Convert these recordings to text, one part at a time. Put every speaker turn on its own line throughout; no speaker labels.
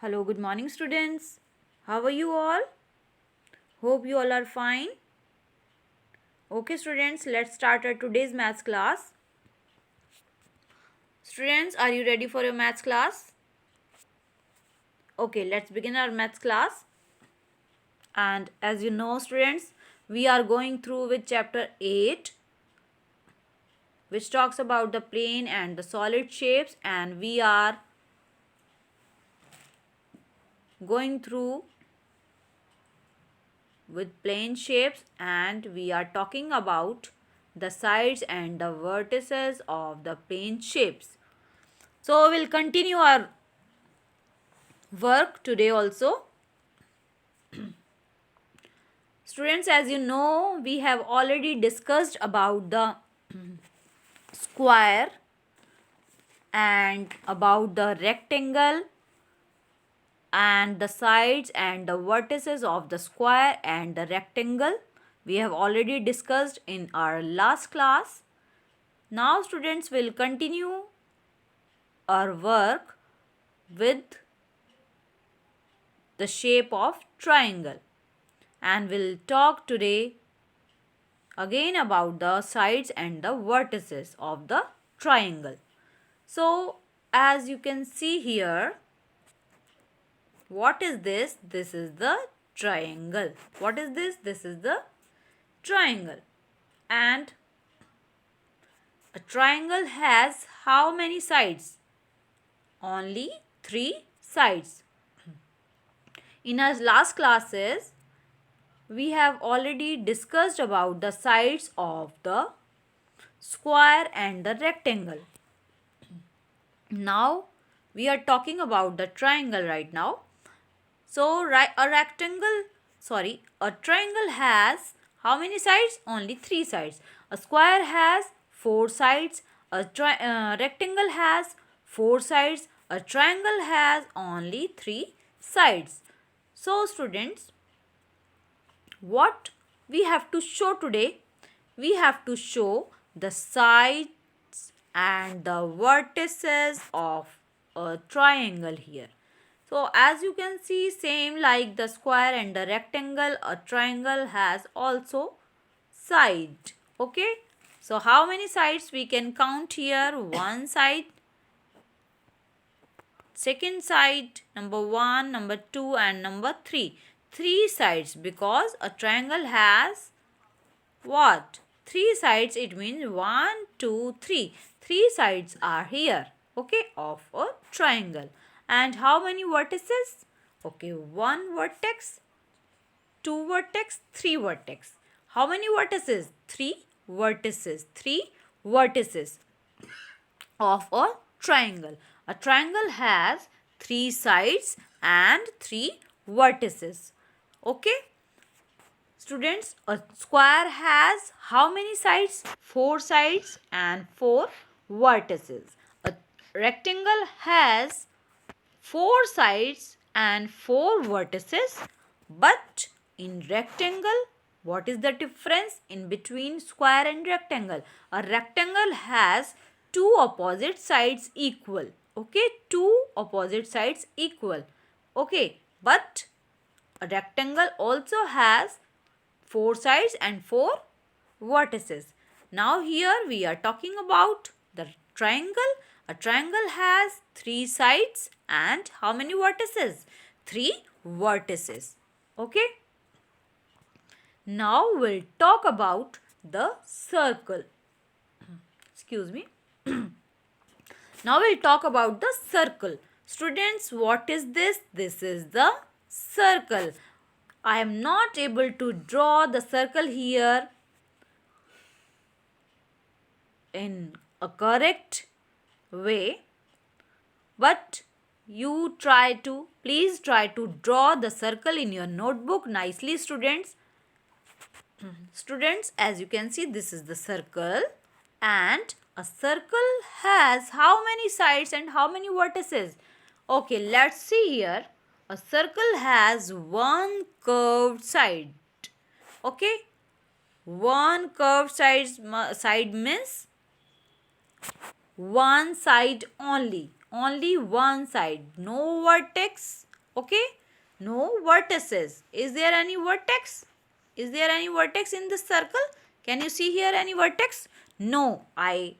Hello, good morning, students. How are you all? Hope you all are fine. Okay, students, let's start our today's maths class. Students, are you ready for your maths class? Okay, let's begin our maths class. And as you know, students, we are going through with chapter 8, which talks about the plane and the solid shapes, and we are going through with plane shapes, and we are talking about the sides and the vertices of the plane shapes. So we'll continue our work today also. Students, as you know, we have already discussed about the square and about the rectangle and the sides and the vertices of the square and the rectangle. We have already discussed in our last class. Now students will continue our work with the shape of triangle, and we'll talk today again about the sides and the vertices of the triangle. So as you can see here, what is this? This is the triangle. What is this? This is the triangle. And a triangle has how many sides? Only 3 sides. In our last classes, we have already discussed about the sides of the square and the rectangle. Now we are talking about the triangle right now. So a triangle has how many sides? Only 3 sides. A square has 4 sides. A rectangle has 4 sides. A triangle has only 3 sides. So students, what we have to show today? We have to show the sides and the vertices of a triangle here. So as you can see, same like the square and the rectangle, a triangle has also side. Okay. So how many sides we can count here? One side, second side, number 1, number 2 and number 3. 3 sides, because a triangle has what? 3 sides. It means 1, 2, 3. 3 sides are here, okay, of a triangle. And how many vertices? Okay, 1 vertex, 2 vertex, 3 vertex. How many vertices? 3 vertices. 3 vertices of a triangle. A triangle has 3 sides and 3 vertices. Okay. Students, a square has how many sides? 4 sides and 4 vertices. A rectangle has 4 sides and 4 vertices. But in rectangle, what is the difference in between square and rectangle? A rectangle has 2 opposite sides equal. Okay, 2 opposite sides equal. Okay, but a rectangle also has 4 sides and 4 vertices. Now here we are talking about the triangle. A triangle has 3 sides and how many vertices? 3 vertices. Okay. Now we'll talk about the circle. Excuse me. Now we'll talk about the circle. Students, what is this? This is the circle. I am not able to draw the circle here in a correct way, but please try to draw the circle in your notebook nicely, students. Students, as you can see, this is the circle, and a circle has how many sides and how many vertices? Okay, let's see here. A circle has one curved side. Okay, one curved side means one side only one side, no vertex Okay, no vertices. Is there any vertex? Is there any vertex in this circle? Can you see here any vertex? No, I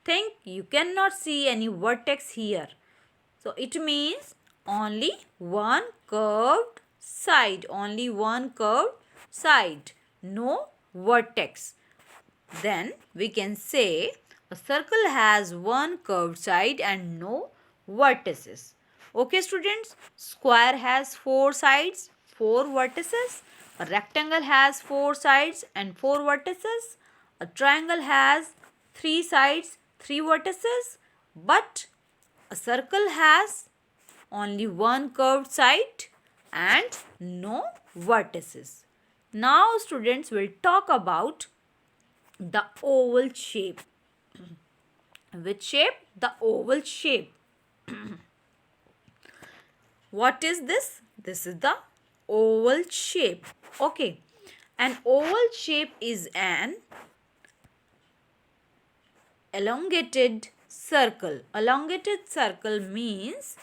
think you cannot see any vertex here. So it means only one curved side, only one curved side, no vertex. Then we can say a circle has one curved side and no vertices. Okay students, square has four sides, four vertices. A rectangle has four sides and four vertices. A triangle has three sides, three vertices. But a circle has only one curved side and no vertices. Now students will talk about the oval shape. Which shape? The oval shape. What is this? This is the oval shape. Okay. An oval shape is an elongated circle. Elongated circle means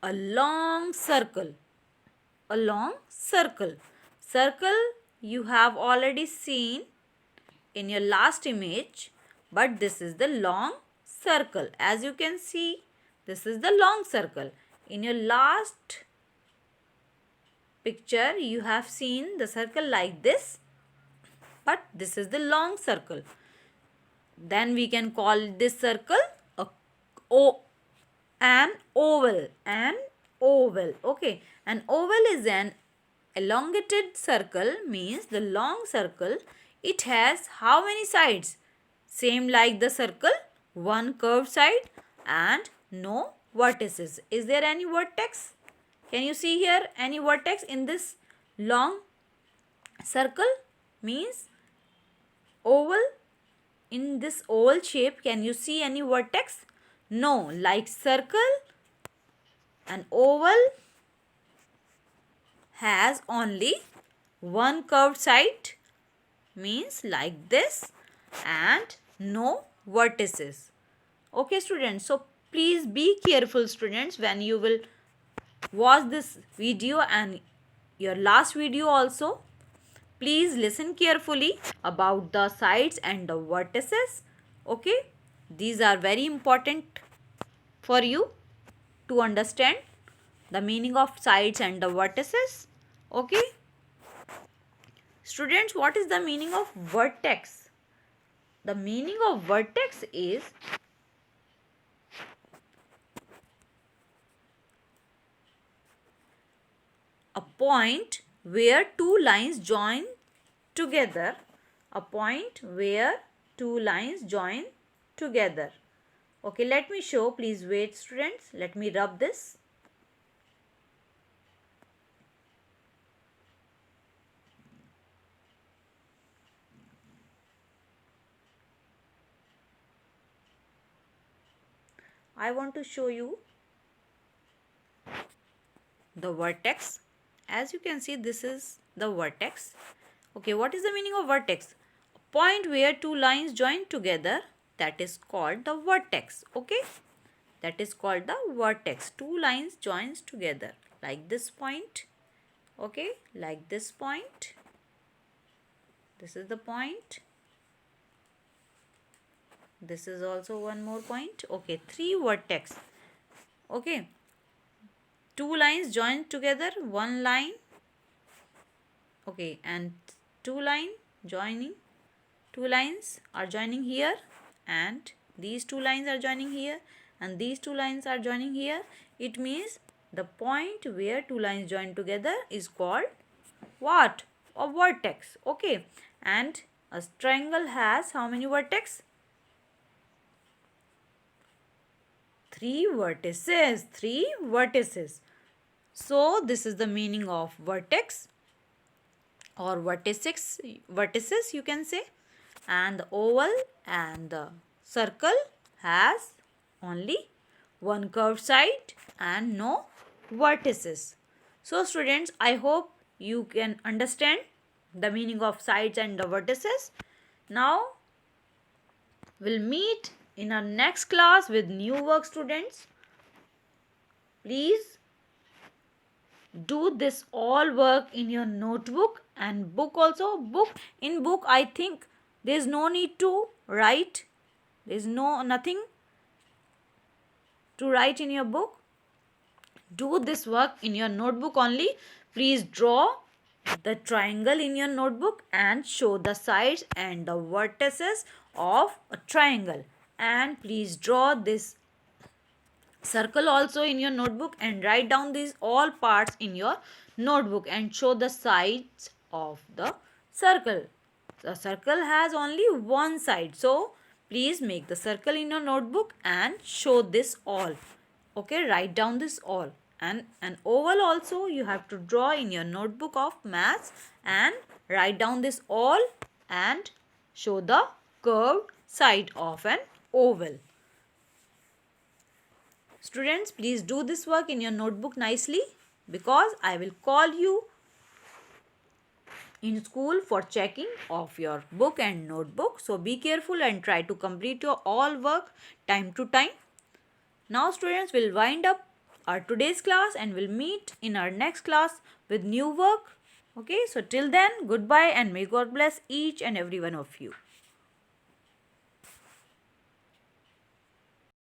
a long circle. A long circle. Circle you have already seen in your last image, but this is the long circle. As you can see, this is the long circle. In your last picture you have seen the circle like this, but this is the long circle. Then we can call this circle an oval. An oval. Okay, an oval is an elongated circle, means the long circle. It has how many sides? Same like the circle, one curved side and no vertices. Is there any vertex? Can you see here any vertex in this long circle? Means oval. In this oval shape, can you see any vertex? No, like circle, an oval has only one curved side, means like this, and no vertices. Okay students, so please be careful students when you will watch this video and your last video also. Please listen carefully about the sides and the vertices. Okay, these are very important for you to understand the meaning of sides and the vertices. Okay students, what is the meaning of vertex? The meaning of vertex is a point where two lines join together. A point where two lines join together. Okay, let me show. Please wait students. Let me rub this. I want to show you the vertex. As you can see, this is the vertex. Okay, what is the meaning of vertex? A point where two lines join together, that is called the vertex. Okay, that is called the vertex. Two lines joins together like this point. Okay, like this point. This is the point. This is also one more point. Okay, three vertex. Okay, two lines joined together, one line. Okay, and two lines are joining here, and these two lines are joining here, and these two lines are joining here. It means the point where two lines join together is called what? A vertex. Okay, and a triangle has how many vertex? Three vertices. So this is the meaning of vertex or vertices you can say. And the oval and the circle has only one curved side and no vertices. So students, I hope you can understand the meaning of sides and the vertices. Now we'll meet in our next class with new work students. Please do this all work in your notebook and book also. Book I think there is no need to write. There is nothing to write in your book. Do this work in your notebook only. Please draw the triangle in your notebook and show the sides and the vertices of a triangle. And please draw this circle also in your notebook and write down these all parts in your notebook and show the sides of the circle. The circle has only one side, so please make the circle in your notebook and show this all. Okay, write down this all. And an oval also you have to draw in your notebook of maths and write down this all and show the curved side of an oval. Students, please do this work in your notebook nicely, because I will call you in school for checking of your book and notebook. So be careful and try to complete your all work time to time. Now students, will wind up our today's class and will meet in our next class with new work. Okay, so till then, goodbye and may God bless each and every one of you.